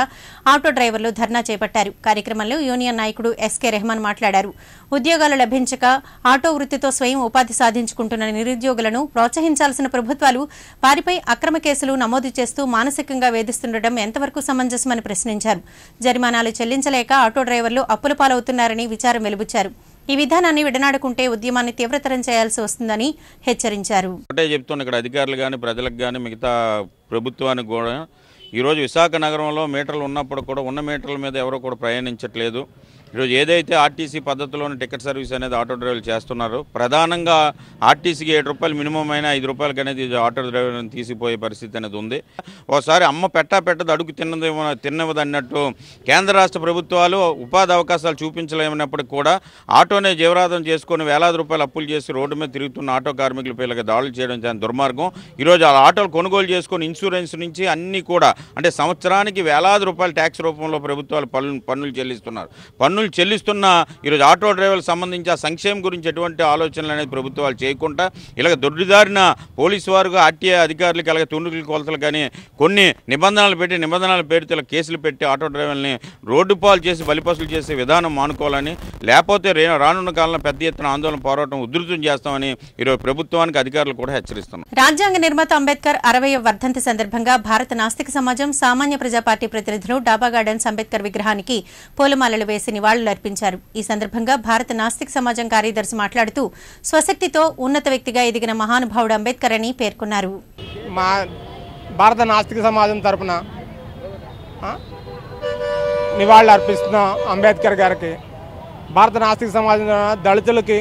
ఆటో డ్రైవర్లు ధర్నా చేపట్టారు. కార్యక్రమంలో యూనియన్ నాయకుడు ఎస్కే రెహమాన్ మాట్లాడారు. ఉద్యోగాలు లభించక ఆటో వృత్తితో స్వయం ఉపాధి సాధించుకుంటున్న నిరుద్యోగులను ప్రోత్సహించాల్సిన ప్రభుత్వాలు వారిపై అక్రమ కేసులు నమోదు చేస్తూ మానసిక వేధిస్తుండటం ఎంతవరకు సమంజసమని ప్రశ్నించారు. జరిమానాలు చెల్లించలేక ఆటో డ్రైవర్లు అప్పుల పాలవుతున్నారని విచారం వెలుబుచ్చారు. ఈ విధానాన్ని విడనాడుకుంటే ఉద్యమాన్ని తీవ్రతరం చేయాల్సి వస్తుందని హెచ్చరించారు. చెప్తున్న ఇక్కడ అధికారులు కానీ, ప్రజలకు కానీ, మిగతా ప్రభుత్వానికి కూడా ఈరోజు విశాఖ నగరంలో మీటర్లు ఉన్నప్పుడు కూడా ఉన్న మీటర్ల మీద ఎవరో కూడా ప్రయాణించట్లేదు. ఈరోజు ఏదైతే ఆర్టీసీ పద్ధతిలోని టికెట్ సర్వీస్ అనేది ఆటో డ్రైవర్లు చేస్తున్నారు, ప్రధానంగా ఆర్టీసీకి 7 రూపాయలు మినిమం అయినా 5 రూపాయలకి అనేది ఆటో డ్రైవర్ని తీసిపోయే పరిస్థితి అనేది ఉంది. ఒకసారి అమ్మ పెట్టదు అడుగు తిన్నది అన్నట్టు కేంద్ర రాష్ట్ర ప్రభుత్వాలు ఉపాధి అవకాశాలు చూపించలేమన్నప్పటికీ కూడా ఆటోనే జీవనాధారం చేసుకొని వేలాది రూపాయలు అప్పులు చేసి రోడ్డు మీద తిరుగుతున్న ఆటో కార్మికుల పిల్లలకి దాడులు చేయడం చాలా దుర్మార్గం. ఈరోజు ఆ ఆటోలు కొనుగోలు చేసుకొని ఇన్సూరెన్స్ నుంచి అన్నీ కూడా అంటే సంవత్సరానికి వేలాది రూపాయలు ట్యాక్స్ రూపంలో ప్రభుత్వాలు పన్నులు చెల్లిస్తున్నారు. పన్నులు పన్నులు చెల్లిస్తున్న ఈరోజు ఆటో డ్రైవర్లకు సంబంధించి ఆ సంక్షేమం గురించి ఎటువంటి ఆలోచనలు అనేది ప్రభుత్వాలు చేయకుండా ఇలాగ దొడ్డిదారిన పోలీసు వారు ఆర్టీఐ అధికారులకు అలాగే తుణుకుల కొలతలు కానీ కొన్ని నిబంధనలు పేరుతో ఇలా కేసులు పెట్టి ఆటో డ్రైవర్లని రోడ్డు పాలు చేసి బలిపసులు చేసే విధానం మానుకోవాలని, లేకపోతే రానున్న కాలంలో పెద్ద ఎత్తున ఆందోళన పోరాటం ఉధృతం చేస్తామని ఈరోజు ప్రభుత్వానికి అధికారులు కూడా హెచ్చరిస్తున్నారు. రాజ్యాంగ నిర్మాత అంబేద్కర్ 60వ వర్ధంతి సందర్భంగా భారత నాస్తిక సమాజం సామాన్య ప్రజా పార్టీ ప్రతినిధులు డాబా గార్డెన్స్ అంబేద్కర్ విగ్రహానికి పూలమాలలు వేసి నివాళులర్పించారు. ఈ సందర్భంగా భారత నాస్తిక సమాజం కార్యదర్శి మాట్లాడుతూ స్వశక్తితో ఉన్నత వ్యక్తిగా ఎదిగిన మహానుభావుడు అంబేద్కర్ అని పేర్కొన్నారు. మా భారత నాస్తిక సమాజం తరపున నివాళులు అర్పిస్తున్నాం అంబేద్కర్ గారికి. భారత నాస్తిక సమాజం దళితులకి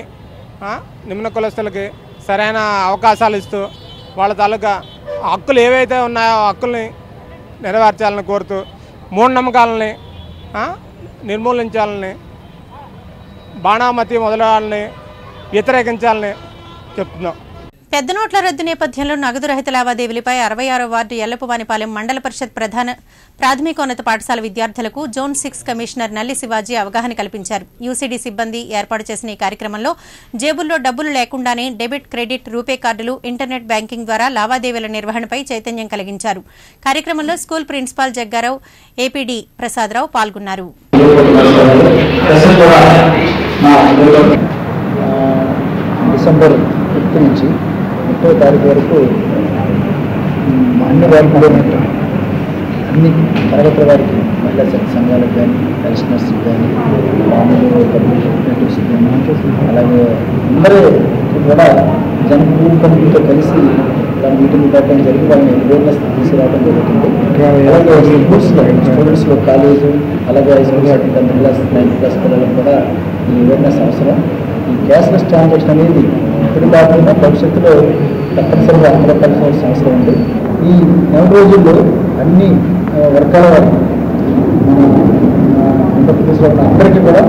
నిమ్న కులస్తులకి సరైన అవకాశాలు ఇస్తూ వాళ్ళ తాలూకా హక్కులు ఏవైతే ఉన్నాయో హక్కుల్ని నెరవేర్చాలని కోరుతూ మూఢనమ్మకాలని నిర్మూలించాలని, బాణామతి మొదలవాళ్ళని వ్యతిరేకించాలని చెప్తున్నాం. పెద్ద నోట్ల రద్దు నేపథ్యంలో నగదు రహిత లావాదేవీలపై 66వ వార్డు ఎల్లపువానిపాలెం మండల పరిషత్ ప్రాథమికోన్నత పాఠశాల విద్యార్థులకు జోన్ 6 కమిషనర్ నల్లి శివాజీ అవగాహన కల్పించారు. యూసీడీ సిబ్బంది ఏర్పాటు చేసిన ఈ కార్యక్రమంలో జేబుల్లో డబ్బులు లేకుండానే డెబిట్, క్రెడిట్, రూపే కార్డులు, ఇంటర్నెట్ బ్యాంకింగ్ ద్వారా లావాదేవీల నిర్వహణపై చైతన్యం కలిగించారు. కార్యక్రమంలో school principal Jagga Rao, APD Prasadarao పాల్గొన్నారు. డిసెంబర్ 5 నుంచి 30వ తారీఖు వరకు అన్ని వారికి అన్ని తరగతుల వారికి మహిళా సంఘాలకు కానీ, పెన్షనర్స్కి కానీ, మామూలు రిప్రజెంటేటివ్స్కి కానీ, అలాగే అందరూ కూడా జనకూటమితో కలిసి ఇలా మీటింగ్ పెట్టడం జరిగి వాళ్ళని అవేర్నెస్ తీసుకురావడం జరుగుతుంది. అలాగే స్టూడెంట్స్లో కాలేజు, అలాగే టెన్త్ క్లాస్, 9th క్లాస్ పిల్లలకు కూడా ఈ అవేర్నెస్ అవసరం. ఈ క్యాష్లెస్ ట్రాన్సాక్షన్ అనేది ఇప్పుడు కాకుండా భవిష్యత్తులో తప్పనిసరిగా అమలుపరచాల్సిన అవసరం ఉంది. ఈ 4 రోజుల్లో అన్ని వర్గాల వారికి ఆంధ్రప్రదేశ్లో ఉన్న అందరికీ కూడా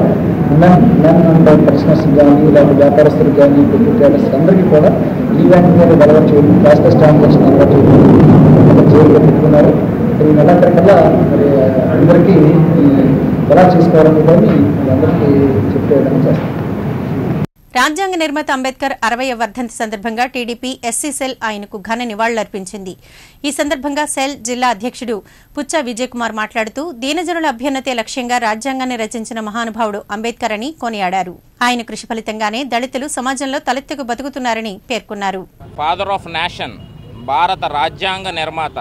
నన్ పర్సనల్స్ కానీ, ఇలాంటి వ్యాపారస్తులకు కానీ, ట్రేడర్స్ అందరికీ కూడా ఈ బ్యాంక్ మీద అలవాటు చేయడం, క్యాష్లెస్ ట్రాన్సాక్షన్ అలవాటు చేయడం జైలులో పెట్టుకున్నారు. ఈ నెలాఖరికల్లా మరి అందరికీ ఎలా చేసుకోవాలని కానీ అందరికీ చెప్పేయడం చేస్తారు. రాజ్యాంగ నిర్మాత అంబేద్కర్ 60వ వర్ధంతి సందర్భంగా టీడీపీ ఎస్సీ సెల్ ఆయనకు ఘన నివాళులర్పించింది. ఈ సందర్భంగా సెల్ జిల్లా అధ్యక్షుడు పుచ్చ విజయకుమార్ మాట్లాడుతూ దీనజనుల అభ్యున్నతే లక్ష్యంగా రాజ్యాంగాన్ని రచించిన మహానుభావుడు అంబేద్కర్ అని కొనియాడారు. ఆయన కృషి ఫలితంగానే దళితులు సమాజంలో తలెత్తుకు బతుకుతున్నారని పేర్కొన్నారు. ఫాదర్ ఆఫ్ నేషన్, భారత రాజ్యాంగ నిర్మాత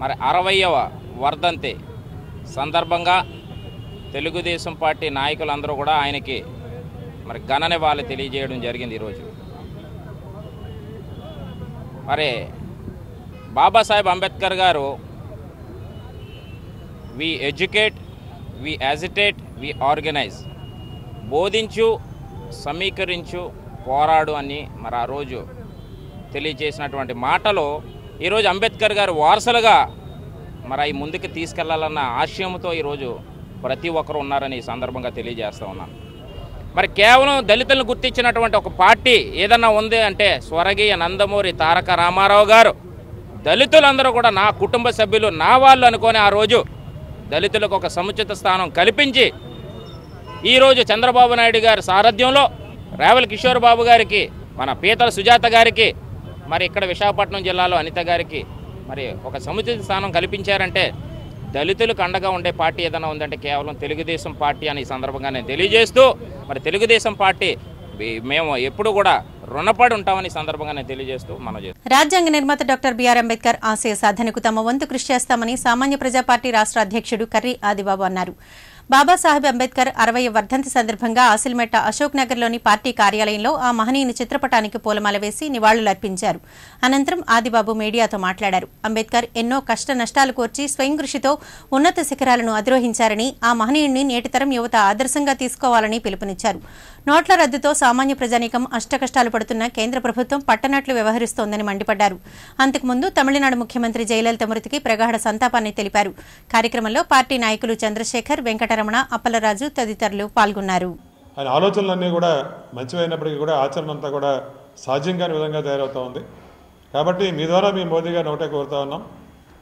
మరి 60వ వర్ధంతి సందర్భంగా తెలుగుదేశం పార్టీ నాయకులందరూ కూడా ఆయనకి మరి ఘన నివాళి తెలియజేయడం జరిగింది. ఈరోజు మరి బాబాసాహెబ్ అంబేద్కర్ గారు we educate, we agitate, we organise, బోధించు, సమీకరించు, పోరాడు అని మరి ఆ రోజు తెలియజేసినటువంటి మాటలు ఈరోజు అంబేద్కర్ గారు వారసులుగా మరి అవి ముందుకు తీసుకెళ్లాలన్న ఆశయంతో ఈరోజు ప్రతి ఒక్కరు ఉన్నారని ఈ సందర్భంగా తెలియజేస్తూ ఉన్నాను. మరి కేవలం దళితులను గుర్తించినటువంటి ఒక పార్టీ ఏదన్నా ఉంది అంటే స్వర్గీయ నందమూరి తారక రామారావు గారు దళితులందరూ కూడా నా కుటుంబ సభ్యులు, నా వాళ్ళు అనుకొని ఆ రోజు దళితులకు ఒక సముచిత స్థానం కల్పించి ఈరోజు చంద్రబాబు నాయుడు గారి సారథ్యంలో రేవల్ కిషోర్ బాబు గారికి, మన పీతల సుజాత గారికి, మరి ఇక్కడ విశాఖపట్నం జిల్లాలో అనిత గారికి మరి ఒక సముచిత స్థానం కల్పించారంటే దళితులకు అండగా ఉండే పార్టీ ఏదైనా ఉందంటే కేవలం తెలుగుదేశం పార్టీ అని ఈ సందర్భంగా నేను తెలియజేస్తూ మరి తెలుగుదేశం పార్టీ మేము ఎప్పుడు కూడా రుణపడి ఉంటామని సందర్భంగా నేను తెలియజేస్తూ మనం చేస్తాం. రాజ్యాంగ నిర్మాత డాక్టర్ బిఆర్ అంబేద్కర్ ఆశయ సాధనకు తమ వంతు కృషి చేస్తామని సామాన్య ప్రజా పార్టీ రాష్ట్ర అధ్యక్షుడు కర్రి ఆదిబాబు అన్నారు. బాబాసాహెబ్ అంబేద్కర్ 60వ వర్ధంతి సందర్భంగా ఆసిల్మెట్ట అశోక్ నగర్లోని పార్టీ కార్యాలయంలో ఆ మహనీయుని చిత్రపటానికి పూలమాల వేసి నివాళులర్పించారు. అనంతరం ఆదిబాబు మీడియాతో మాట్లాడారు. అంబేద్కర్ ఎన్నో కష్ట నష్టాలు కోర్చి స్వయం కృషితో ఉన్నత శిఖరాలను అధిరోహించారని, ఆ మహనీయుడిని నేటితరం యువత ఆదర్శంగా తీసుకోవాలని పిలుపునిచ్చారు. నోట్ల రద్దుతో సామాన్య ప్రజానీకం అష్టకష్టాలు పడుతున్న కేంద్ర ప్రభుత్వం పట్టనట్లు వ్యవహరిస్తోందని మండిపడ్డారు. అంతకుముందు తమిళనాడు ముఖ్యమంత్రి జయలలిత మృతికి ప్రగాఢ సంతాపాన్ని తెలిపారు. కార్యక్రమంలో పార్టీ నాయకులు చంద్రశేఖర్, వెంకటరమణ, అప్పలరాజు తదితరులు పాల్గొన్నారు. ఆయన ఆలోచనలన్నీ కూడా మంచివైనప్పటికీ కూడా ఆచరణ అంతా కూడా సాధ్యం కాని విధంగా తయారవుతూ ఉంది. కాబట్టి మీ ద్వారా మీ మోదీ గారిని ఒకటే కోరుతా ఉన్నాం,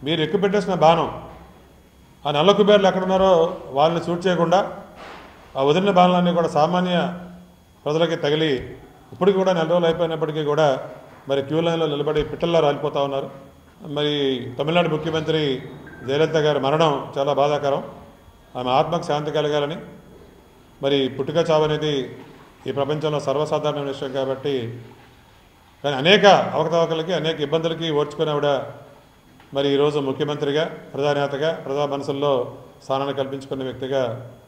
మీరు ఎక్కుపెట్టేసిన బాణం ఆ నల్ల కుబేర్లు ఎక్కడున్నారో వాళ్ళని షూట్ చేయకుండా ఆ వదిలిన బాణలన్నీ కూడా సామాన్య ప్రజలకి తగిలి ఇప్పటికి కూడా 4 రోజులు అయిపోయినప్పటికీ కూడా మరి క్యూ లైన్లో నిలబడి పిట్టల్లో రాలిపోతూ ఉన్నారు. మరి తమిళనాడు ముఖ్యమంత్రి జయలలిత గారి మరణం చాలా బాధాకరం. ఆమె ఆత్మకు శాంతి కలగాలని, మరి పుట్టుక చావు అనేది ఈ ప్రపంచంలో సర్వసాధారణ విషయం కాబట్టి, కానీ అనేక అవకతవకలకి అనేక ఇబ్బందులకి ఓర్చుకుని ఆవిడ మరి ఈరోజు ముఖ్యమంత్రిగా, ప్రధానేతగా, ప్రజా మనసుల్లో స్థానాన్ని కల్పించుకున్న వ్యక్తిగా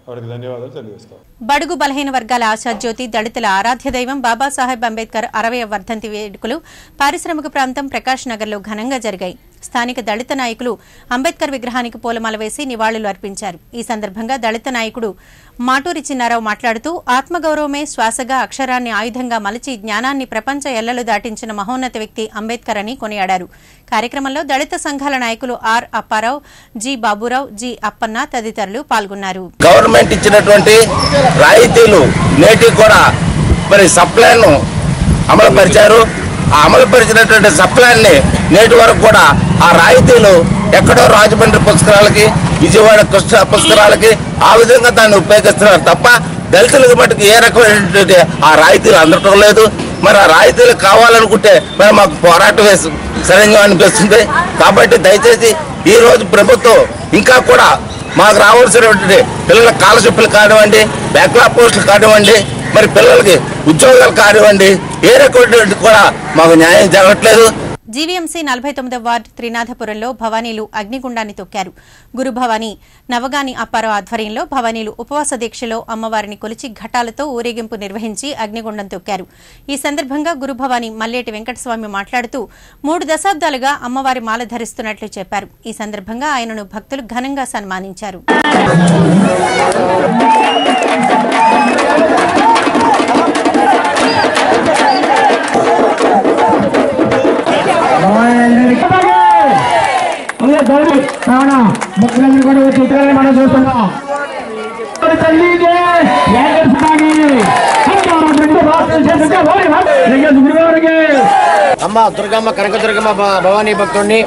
వారికి ధన్యవాదాలు తెలియజేస్తాం. బడుగు బలహీన వర్గాల ఆశాజ్యోతి, దళితుల ఆరాధ్య దైవం బాబాసాహెబ్ అంబేద్కర్ 60వ వర్ధంతి వేడుకలు పారిశ్రామిక ప్రాంతం ప్రకాష్ నగర్లో ఘనంగా జరిగాయి. స్థానిక దళిత నాయకులు అంబేద్కర్ విగ్రహానికి పూలమాల వేసి నివాళులు అర్పించారు. ఈ సందర్భంగా దళిత నాయకుడు మాటూరి చిన్నారావు మాట్లాడుతూ ఆత్మగౌరవమే శ్వాసగా, అక్షరాన్ని ఆయుధంగా మలచి జ్ఞానాన్ని ప్రపంచ ఎల్లలు దాటించిన మహోన్నత వ్యక్తి అంబేద్కర్ అని కొనియాడారు. కార్యక్రమంలో దళిత సంఘాల నాయకులు R Apparao, G Baburao, G Appanna తదితరులు పాల్గొన్నారు. గవర్నమెంట్ ఇచ్చినటువంటి రాయితీలు నేటికి కూడా మరి సప్లైను అమలుపరిచారు. ఆ అమలుపరిచినటువంటి సప్లైని నేటి వరకు కూడా ఆ రాయితీలు ఎక్కడో రాజమండ్రి పుష్కరాలకి, విజయవాడ కృష్ణ పుష్కరాలకి ఆ విధంగా దాన్ని ఉపయోగిస్తున్నారు తప్ప దళితులకు మటుకు ఏ రకమైనటువంటి ఆ రాయితీలు అందటం లేదు. మరి ఆ రాయితీలు కావాలనుకుంటే మరి మాకు పోరాటం వేసి సరిగ్గా అనిపిస్తుంది. కాబట్టి దయచేసి ఈరోజు ప్రభుత్వం ఇంకా కూడా మాకు రావాల్సినటువంటి పిల్లల స్కాలర్షిప్లు కానివ్వండి, బ్యాక్లాగ్ పోస్టులు కానివ్వండి, మరి పిల్లలకి ఉద్యోగాలు కానివ్వండి, ఏ రకమైనటువంటి కూడా మాకు న్యాయం జరగట్లేదు. జీవీఎంసీ 49వ వార్డు త్రినాథపురంలో భవానీలు అగ్నిగుండాన్ని తొక్కారు. గురు భవానీ నవగాని అప్పారావు ఆధ్వర్యంలో భవానీలు ఉపవాస దీక్షలో అమ్మవారిని కొలిచి ఘటాలతో ఊరేగింపు నిర్వహించి అగ్నిగుండం తొక్కారు. ఈ సందర్భంగా గురు భవానీ మల్లేటి వెంకటస్వామి మాట్లాడుతూ 3 దశాబ్దాలుగా అమ్మవారి మాల ధరిస్తున్నట్లు చెప్పారు. ఈ సందర్భంగా ఆయనను భక్తులు ఘనంగా సన్మానించారు. ముఖ్యమంత్రి కూడా వచ్చి ఇతరులని మనం చూస్తున్నాం. అమ్మ దుర్గమ్మ, కనకదుర్గమ్మ భవానీ భక్తుడిని.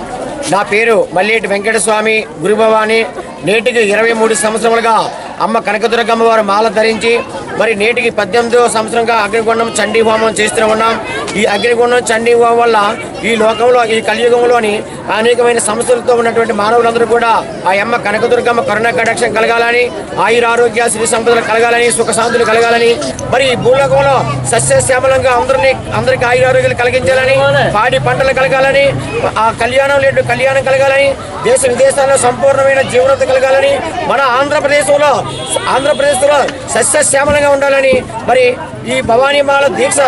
నా పేరు మల్లేటి వెంకటస్వామి. గురు భవానీ నేటికి 23 సంవత్సరములుగా అమ్మ కనకదుర్గమ్మ వారు మాల ధరించి మరి నేటికి 18వ సంవత్సరంగా అగ్నిగుండం చండీ హోమం చేస్తూ ఉన్నాం. ఈ అగ్నిగుండం చండీ హోమం వల్ల ఈ లోకంలో, ఈ కలియుగంలోని అనేకమైన సమస్యలతో ఉన్నటువంటి మానవులందరూ కూడా ఆ అమ్మ కనకదుర్గమ్మ కరుణ కటాక్షం కలగాలని, ఆయురారోగ్య శ్రీ సంపదలు కలగాలని, సుఖశాంతులు కలగాలని, మరి ఈ భూలోకంలో సస్యశ్యామలంగా అందరికీ ఆయురారోగ్యాలు కలిగించాలని, పాడి పంటలు కలగాలని, ఆ కళ్యాణం లేదు కళ్యాణం కలగాలని, దేశ విదేశాల్లో సంపూర్ణమైన జీవనత కలగాలని, మన ఆంధ్రప్రదేశ్లో సస్యశ్యామలంగా ఉండాలని మరి ఈ భవానీమాల దీక్ష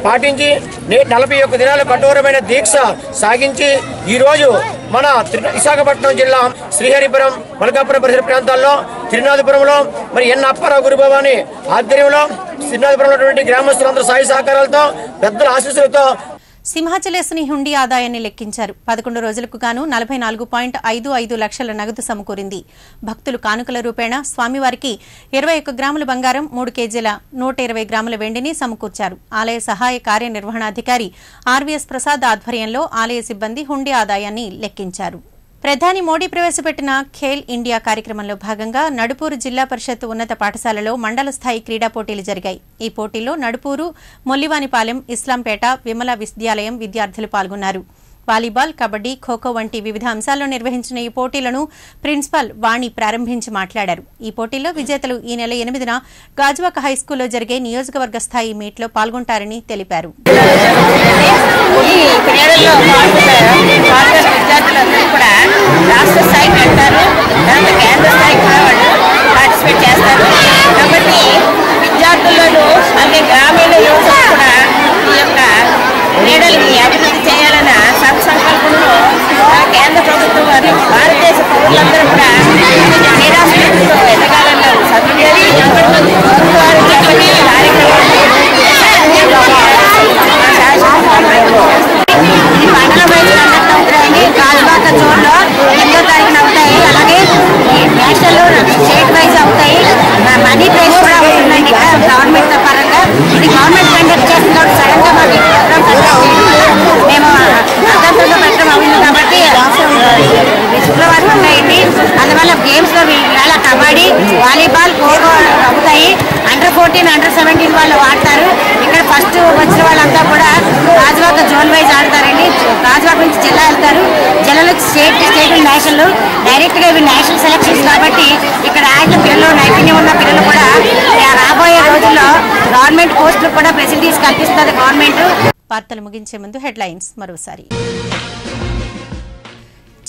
పాటించి 41 దినాల కఠోరమైన దీక్ష సాగించి ఈరోజు మన విశాఖపట్నం జిల్లా శ్రీహరిపురం, మల్కాపురం పరిసర ప్రాంతాల్లో త్రినాథపురంలో మరి ఎన్ అప్పారావు గురు భవానీ ఆధ్వర్యంలో త్రినాథపురంలో గ్రామస్తులందరూ సాయి సహకారాలతో, పెద్దల ఆశీస్సులతో సింహాచలేసుని హుండీ ఆదాయాన్ని లెక్కించారు. 11 రోజులకు గాను 44.55 లక్షల నగదు సమకూరింది. భక్తులు కానుకల రూపేణా స్వామివారికి 21 గ్రాముల బంగారం, 3 కేజీల 120 గ్రాముల వెండిని సమకూర్చారు. ఆలయ సహాయ కార్యనిర్వహణాధికారి ఆర్వీఎస్ ప్రసాద్ ఆధ్వర్యంలో ఆలయ సిబ్బంది హుండీ ఆదాయాన్ని లెక్కించారు. ప్రధాని మోడీ ప్రవేశపెట్టిన ఖేల్ ఇండియా కార్యక్రమంలో భాగంగా నడుపూరు జిల్లా పరిషత్ ఉన్నత పాఠశాలలో మండల స్థాయి క్రీడా పోటీలు జరిగాయి. ఈ పోటీల్లో నడుపూరు, మొల్లివానిపాలెం, ఇస్లాంపేట, విమల విద్యాలయం విద్యార్థులు పాల్గొన్నారు. వాలీబాల్, కబడ్డీ, ఖోఖో వంటి వివిధ అంశాల్లో నిర్వహించిన ఈ పోటీలను ప్రిన్సిపల్ వాణి ప్రారంభించి మాట్లాడారు. ఈ పోటీల్లో విజేతలు ఈ నెల 8న గాజువాక హైస్కూల్లో జరిగే నియోజకవర్గ స్థాయి మీట్లో పాల్గొంటారని తెలిపారు. క్రీడల్ని అభివృద్ధి చేయాలన్న సత్సంకల్పంలో కేంద్ర ప్రభుత్వం వారు భారతదేశ పౌరులందరూ కూడా క్రీడా స్ఫూర్తితో ఎదగాలన్నారు. ఈ మండల వైద్యులు గాజువాక జోన్లో 8వ తారీఖున అవుతాయి. అలాగే U18 అండర్-17 వాళ్ళు ఆడతారు. ఇక్కడ ఫస్ట్ వచ్చిన వాళ్ళంతా కూడా గాజువాక జోన్ వైజ్ ఆడతారండి. గాజువాక నుంచి జిల్లా వెళ్తారు, జిల్లా నుంచి స్టేట్ నేషనల్, డైరెక్ట్గా ఇవి నేషనల్ సెలక్షన్స్ కాబట్టి ఇక్కడ ఆడిన పిల్లలు, నైపుణ్యం ఉన్న పిల్లలు కూడా రాబోయే రోజుల్లో గవర్నమెంట్ పోస్టులు కూడా ఫెసిలిటీస్ కల్పిస్తుంది గవర్నమెంట్. వార్తలు ముగించే ముందు హెడ్లైన్స్ మరోసారి.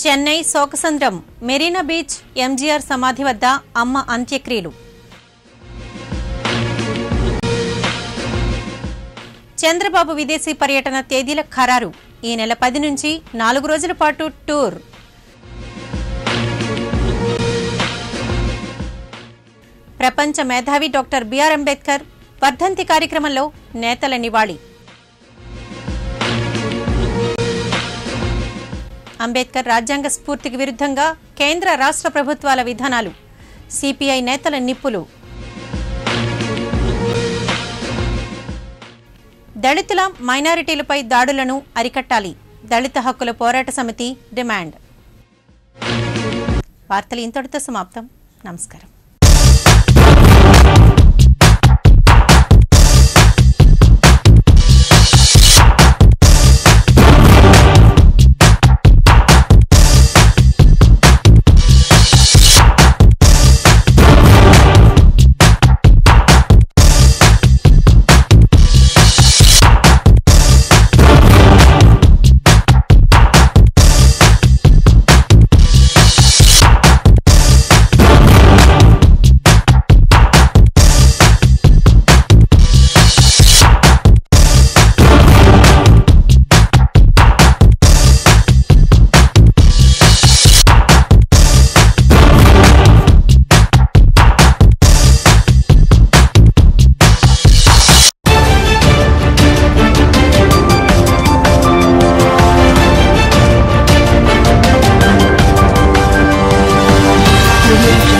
చెన్నై శోకసంద్రం, మెరీనా బీచ్, ఎంజీఆర్ సమాధి వద్ద అమ్మ అంత్యక్రియలు. చంద్రబాబు విదేశీ పర్యటన తేదీల ఖరారు. ఈ నెల 10 నుంచి 4 రోజుల పాటు టూర్. ప్రపంచ మేధావి డాక్టర్ బిఆర్ అంబేద్కర్ వర్ధంతి కార్యక్రమంలో నేతల నివాళి. అంబేద్కర్ రాజ్యాంగ స్ఫూర్తికి విరుద్ధంగా కేంద్ర రాష్ట్ర ప్రభుత్వాల విధానాలు. సిపిఐ నేతల నిప్పులు. దళితుల, మైనారిటీలపై దాడులను అరికట్టాలి. దళిత హక్కుల పోరాట సమితి డిమాండ్. వార్తలు ఇంతటితో సమాప్తం. నమస్కారం. Audio